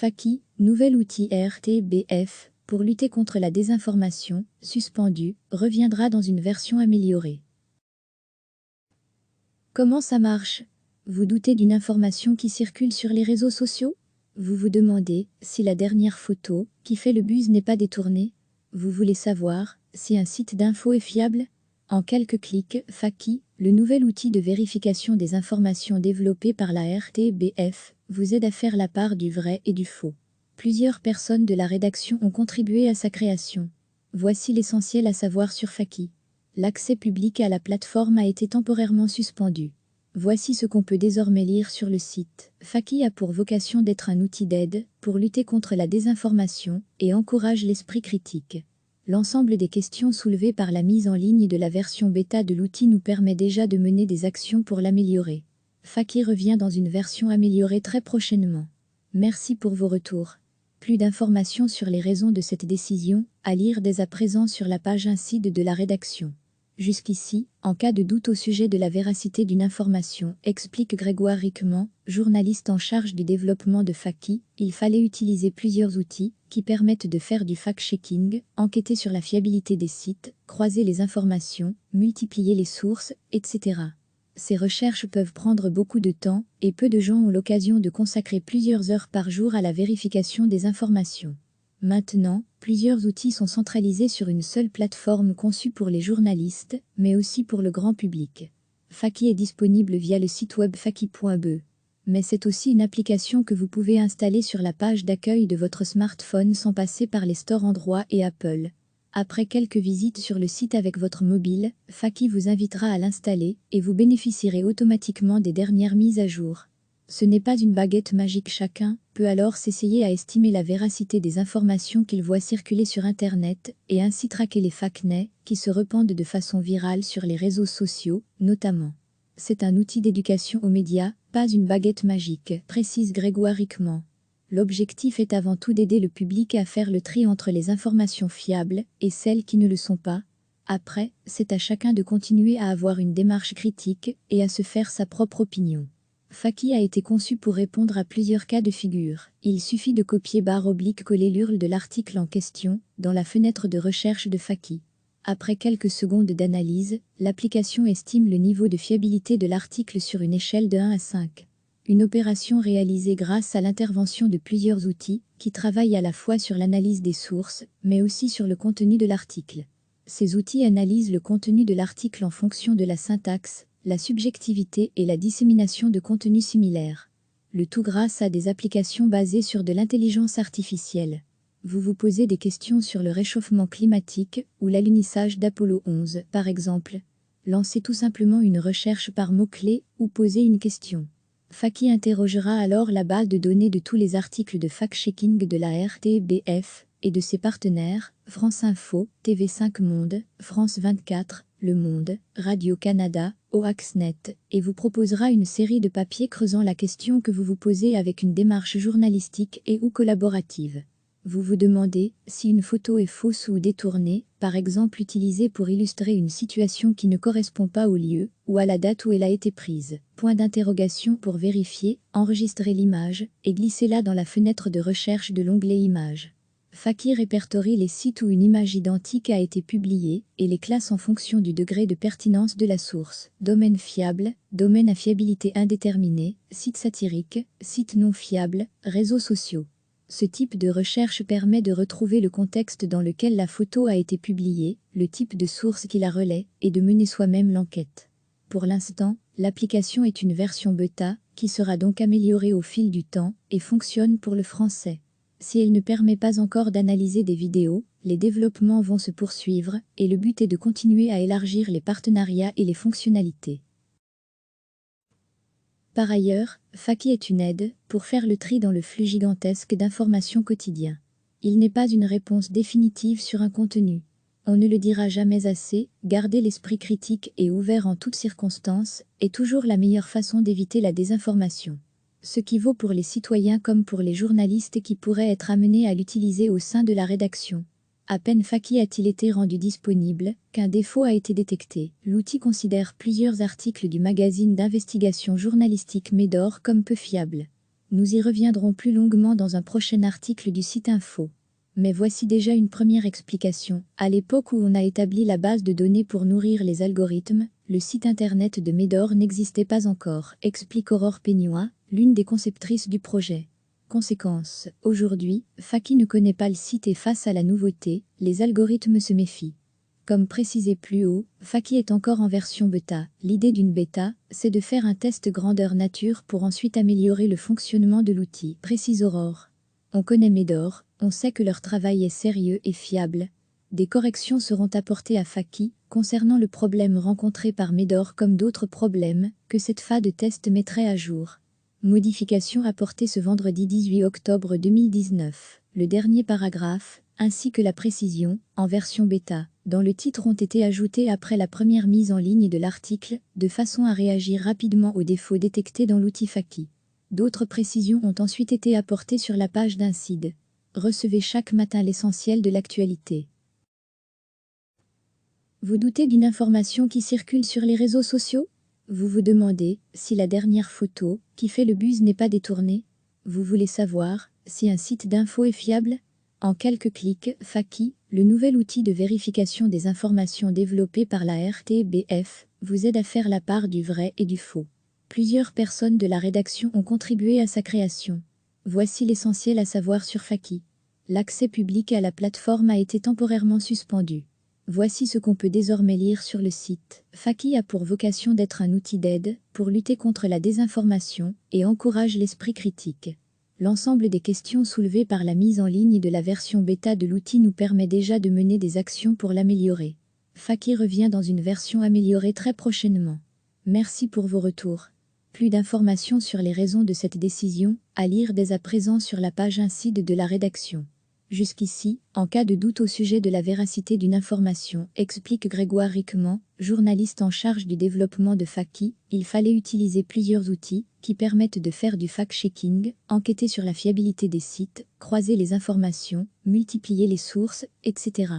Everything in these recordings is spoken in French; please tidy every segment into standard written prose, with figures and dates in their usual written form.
Faki, nouvel outil RTBF, pour lutter contre la désinformation, suspendu, reviendra dans une version améliorée. Comment ça marche? Vous doutez d'une information qui circule sur les réseaux sociaux? Vous vous demandez si la dernière photo qui fait le buzz n'est pas détournée? Vous voulez savoir si un site d'info est fiable? En quelques clics, Faki, le nouvel outil de vérification des informations développé par la RTBF, vous aide à faire la part du vrai et du faux. Plusieurs personnes de la rédaction ont contribué à sa création. Voici l'essentiel à savoir sur Faki. L'accès public à la plateforme a été temporairement suspendu. Voici ce qu'on peut désormais lire sur le site. Faki a pour vocation d'être un outil d'aide pour lutter contre la désinformation et encourage l'esprit critique. L'ensemble des questions soulevées par la mise en ligne de la version bêta de l'outil nous permet déjà de mener des actions pour l'améliorer. Faki revient dans une version améliorée très prochainement. Merci pour vos retours. Plus d'informations sur les raisons de cette décision, à lire dès à présent sur la page Inside de la rédaction. Jusqu'ici, en cas de doute au sujet de la véracité d'une information, explique Grégoire Riquemont, journaliste en charge du développement de Faki, il fallait utiliser plusieurs outils qui permettent de faire du fact-checking, enquêter sur la fiabilité des sites, croiser les informations, multiplier les sources, etc. Ces recherches peuvent prendre beaucoup de temps et peu de gens ont l'occasion de consacrer plusieurs heures par jour à la vérification des informations. Maintenant, plusieurs outils sont centralisés sur une seule plateforme conçue pour les journalistes, mais aussi pour le grand public. Faki est disponible via le site web faki.be. Mais c'est aussi une application que vous pouvez installer sur la page d'accueil de votre smartphone sans passer par les stores Android et Apple. Après quelques visites sur le site avec votre mobile, Faki vous invitera à l'installer et vous bénéficierez automatiquement des dernières mises à jour. Ce n'est pas une baguette magique, chacun peut alors s'essayer à estimer la véracité des informations qu'il voit circuler sur Internet et ainsi traquer les fake news qui se répandent de façon virale sur les réseaux sociaux, notamment. C'est un outil d'éducation aux médias, pas une baguette magique, précise Grégoire Riquemont. L'objectif est avant tout d'aider le public à faire le tri entre les informations fiables et celles qui ne le sont pas. Après, c'est à chacun de continuer à avoir une démarche critique et à se faire sa propre opinion. Faki a été conçu pour répondre à plusieurs cas de figure. Il suffit de copier/coller l'URL de l'article en question dans la fenêtre de recherche de Faki. Après quelques secondes d'analyse, l'application estime le niveau de fiabilité de l'article sur une échelle de 1 à 5. Une opération réalisée grâce à l'intervention de plusieurs outils qui travaillent à la fois sur l'analyse des sources, mais aussi sur le contenu de l'article. Ces outils analysent le contenu de l'article en fonction de la syntaxe, la subjectivité et la dissémination de contenus similaires. Le tout grâce à des applications basées sur de l'intelligence artificielle. Vous vous posez des questions sur le réchauffement climatique ou l'alunissage d'Apollo 11, par exemple. Lancez tout simplement une recherche par mots-clés ou posez une question. Faki interrogera alors la base de données de tous les articles de fact-checking de la RTBF et de ses partenaires, France Info, TV5 Monde, France 24, Le Monde, Radio-Canada, Oaxnet, et vous proposera une série de papiers creusant la question que vous vous posez avec une démarche journalistique et ou collaborative. Vous vous demandez si une photo est fausse ou détournée, par exemple utilisée pour illustrer une situation qui ne correspond pas au lieu ou à la date où elle a été prise. Point d'interrogation pour vérifier, enregistrer l'image et glissez-la dans la fenêtre de recherche de l'onglet Images. Faki répertorie les sites où une image identique a été publiée et les classe en fonction du degré de pertinence de la source. Domaine fiable, domaine à fiabilité indéterminée, site satirique, site non fiable, réseaux sociaux. Ce type de recherche permet de retrouver le contexte dans lequel la photo a été publiée, le type de source qui la relaie, et de mener soi-même l'enquête. Pour l'instant, l'application est une version bêta, qui sera donc améliorée au fil du temps, et fonctionne pour le français. Si elle ne permet pas encore d'analyser des vidéos, les développements vont se poursuivre, et le but est de continuer à élargir les partenariats et les fonctionnalités. Par ailleurs, Faki est une aide pour faire le tri dans le flux gigantesque d'informations quotidien. Il n'est pas une réponse définitive sur un contenu. On ne le dira jamais assez, garder l'esprit critique et ouvert en toutes circonstances est toujours la meilleure façon d'éviter la désinformation. Ce qui vaut pour les citoyens comme pour les journalistes qui pourraient être amenés à l'utiliser au sein de la rédaction. À peine Faki a-t-il été rendu disponible qu'un défaut a été détecté. L'outil considère plusieurs articles du magazine d'investigation journalistique Médor comme peu fiables. Nous y reviendrons plus longuement dans un prochain article du site info. Mais voici déjà une première explication. À l'époque où on a établi la base de données pour nourrir les algorithmes, le site internet de Médor n'existait pas encore, explique Aurore Peignois, l'une des conceptrices du projet. Conséquence, aujourd'hui, Faki ne connaît pas le site et face à la nouveauté, les algorithmes se méfient. Comme précisé plus haut, Faki est encore en version bêta. L'idée d'une bêta, c'est de faire un test grandeur nature pour ensuite améliorer le fonctionnement de l'outil, précise Aurore. On connaît Médor, on sait que leur travail est sérieux et fiable. Des corrections seront apportées à Faki concernant le problème rencontré par Médor comme d'autres problèmes que cette phase de test mettrait à jour. Modification apportée ce vendredi 18 octobre 2019. Le dernier paragraphe, ainsi que la précision, en version bêta, dans le titre ont été ajoutés après la première mise en ligne de l'article, de façon à réagir rapidement aux défauts détectés dans l'outil Faki. D'autres précisions ont ensuite été apportées sur la page d'Incide. Recevez chaque matin l'essentiel de l'actualité. Vous doutez d'une information qui circule sur les réseaux sociaux? Vous vous demandez si la dernière photo qui fait le buzz n'est pas détournée? Vous voulez savoir si un site d'info est fiable? En quelques clics, Faki, le nouvel outil de vérification des informations développé par la RTBF, vous aide à faire la part du vrai et du faux. Plusieurs personnes de la rédaction ont contribué à sa création. Voici l'essentiel à savoir sur Faki. L'accès public à la plateforme a été temporairement suspendu. Voici ce qu'on peut désormais lire sur le site. Faki a pour vocation d'être un outil d'aide pour lutter contre la désinformation et encourage l'esprit critique. L'ensemble des questions soulevées par la mise en ligne de la version bêta de l'outil nous permet déjà de mener des actions pour l'améliorer. Faki revient dans une version améliorée très prochainement. Merci pour vos retours. Plus d'informations sur les raisons de cette décision, à lire dès à présent sur la page Incide de la rédaction. Jusqu'ici, en cas de doute au sujet de la véracité d'une information, explique Grégoire Riquemont, journaliste en charge du développement de Faki, il fallait utiliser plusieurs outils qui permettent de faire du fact-checking, enquêter sur la fiabilité des sites, croiser les informations, multiplier les sources, etc.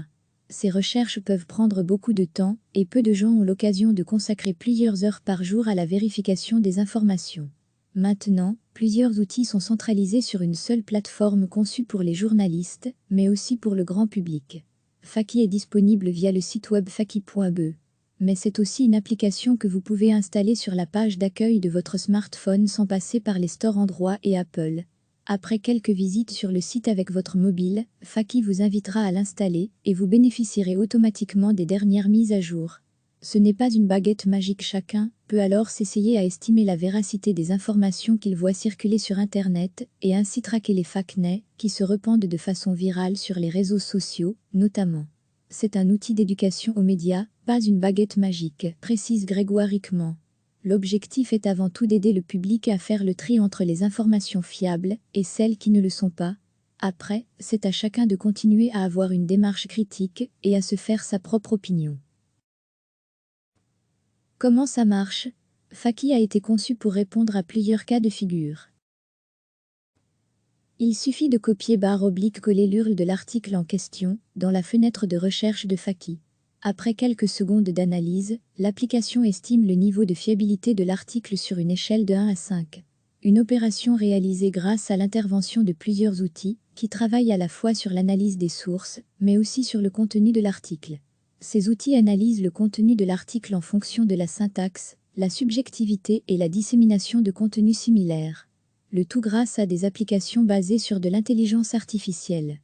Ces recherches peuvent prendre beaucoup de temps et peu de gens ont l'occasion de consacrer plusieurs heures par jour à la vérification des informations. Maintenant, plusieurs outils sont centralisés sur une seule plateforme conçue pour les journalistes, mais aussi pour le grand public. Faki est disponible via le site web faki.be. Mais c'est aussi une application que vous pouvez installer sur la page d'accueil de votre smartphone sans passer par les stores Android et Apple. Après quelques visites sur le site avec votre mobile, Faki vous invitera à l'installer et vous bénéficierez automatiquement des dernières mises à jour. Ce n'est pas une baguette magique, chacun peut alors s'essayer à estimer la véracité des informations qu'il voit circuler sur Internet et ainsi traquer les fake news qui se répandent de façon virale sur les réseaux sociaux, notamment. C'est un outil d'éducation aux médias, pas une baguette magique, précise Grégoire Riquemont. L'objectif est avant tout d'aider le public à faire le tri entre les informations fiables et celles qui ne le sont pas. Après, c'est à chacun de continuer à avoir une démarche critique et à se faire sa propre opinion. Comment ça marche? Faki a été conçu pour répondre à plusieurs cas de figure. Il suffit de copier/coller l'URL de l'article en question dans la fenêtre de recherche de Faki. Après quelques secondes d'analyse, l'application estime le niveau de fiabilité de l'article sur une échelle de 1 à 5. Une opération réalisée grâce à l'intervention de plusieurs outils qui travaillent à la fois sur l'analyse des sources, mais aussi sur le contenu de l'article. Ces outils analysent le contenu de l'article en fonction de la syntaxe, la subjectivité et la dissémination de contenus similaires. Le tout grâce à des applications basées sur de l'intelligence artificielle.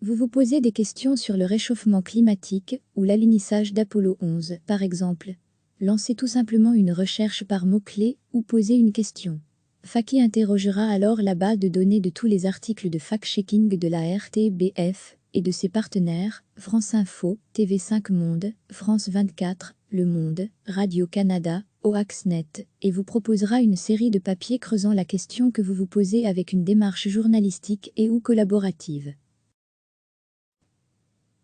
Vous vous posez des questions sur le réchauffement climatique ou l'alunissage d'Apollo 11, par exemple. Lancez tout simplement une recherche par mots-clés ou posez une question. Faki interrogera alors la base de données de tous les articles de fact-checking de la RTBF et de ses partenaires, France Info, TV5 Monde, France 24, Le Monde, Radio-Canada, Oaxnet, et vous proposera une série de papiers creusant la question que vous vous posez avec une démarche journalistique et ou collaborative.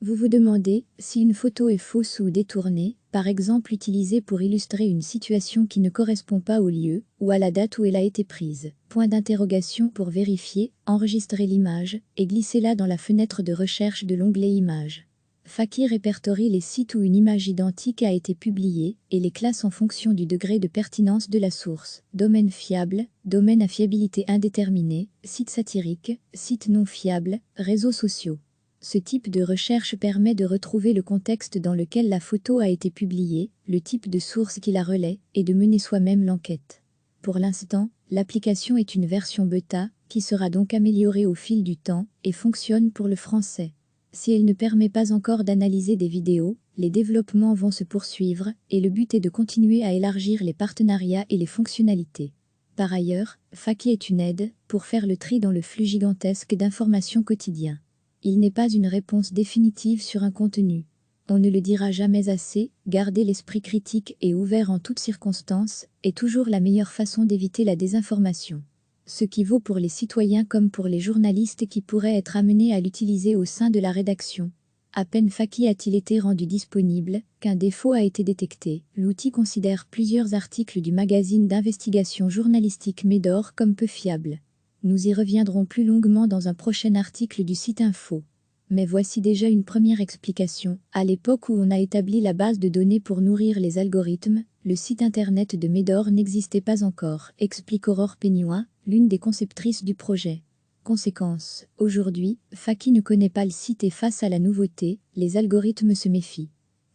Vous vous demandez si une photo est fausse ou détournée, par exemple utilisée pour illustrer une situation qui ne correspond pas au lieu ou à la date où elle a été prise. Point d'interrogation pour vérifier, enregistrez l'image et glissez-la dans la fenêtre de recherche de l'onglet Images. Faki répertorie les sites où une image identique a été publiée et les classe en fonction du degré de pertinence de la source. Domaine fiable, domaine à fiabilité indéterminée, site satirique, site non fiable, réseaux sociaux. Ce type de recherche permet de retrouver le contexte dans lequel la photo a été publiée, le type de source qui la relaie et de mener soi-même l'enquête. Pour l'instant, l'application est une version bêta qui sera donc améliorée au fil du temps et fonctionne pour le français. Si elle ne permet pas encore d'analyser des vidéos, les développements vont se poursuivre et le but est de continuer à élargir les partenariats et les fonctionnalités. Par ailleurs, Faki est une aide pour faire le tri dans le flux gigantesque d'informations quotidien. Il n'est pas une réponse définitive sur un contenu. On ne le dira jamais assez, garder l'esprit critique et ouvert en toutes circonstances est toujours la meilleure façon d'éviter la désinformation. Ce qui vaut pour les citoyens comme pour les journalistes qui pourraient être amenés à l'utiliser au sein de la rédaction. À peine Faki a-t-il été rendu disponible qu'un défaut a été détecté. L'outil considère plusieurs articles du magazine d'investigation journalistique Médor comme peu fiables. Nous y reviendrons plus longuement dans un prochain article du site Info. Mais voici déjà une première explication. À l'époque où on a établi la base de données pour nourrir les algorithmes, le site internet de Médor n'existait pas encore, explique Aurore Peignois, l'une des conceptrices du projet. Conséquence, aujourd'hui, Faki ne connaît pas le site et face à la nouveauté, les algorithmes se méfient.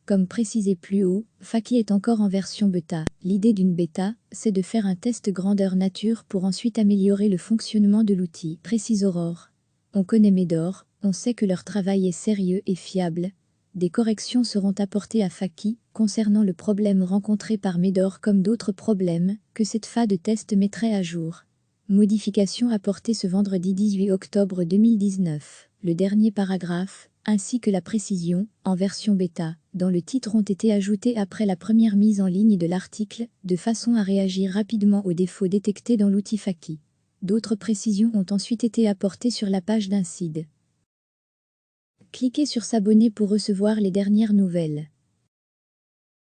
Comme précisé plus haut, Faki est encore en version bêta. L'idée d'une bêta, c'est de faire un test grandeur nature pour ensuite améliorer le fonctionnement de l'outil, précise Aurore. On connaît Médor, on sait que leur travail est sérieux et fiable. Des corrections seront apportées à Faki concernant le problème rencontré par Médor comme d'autres problèmes que cette phase de test mettrait à jour. Modification apportée ce vendredi 18 octobre 2019. Le dernier paragraphe, ainsi que la précision, en version bêta, dans le titre ont été ajoutés après la première mise en ligne de l'article, de façon à réagir rapidement aux défauts détectés dans l'outil Faki. D'autres précisions ont ensuite été apportées sur la page d'Incide. Cliquez sur s'abonner pour recevoir les dernières nouvelles.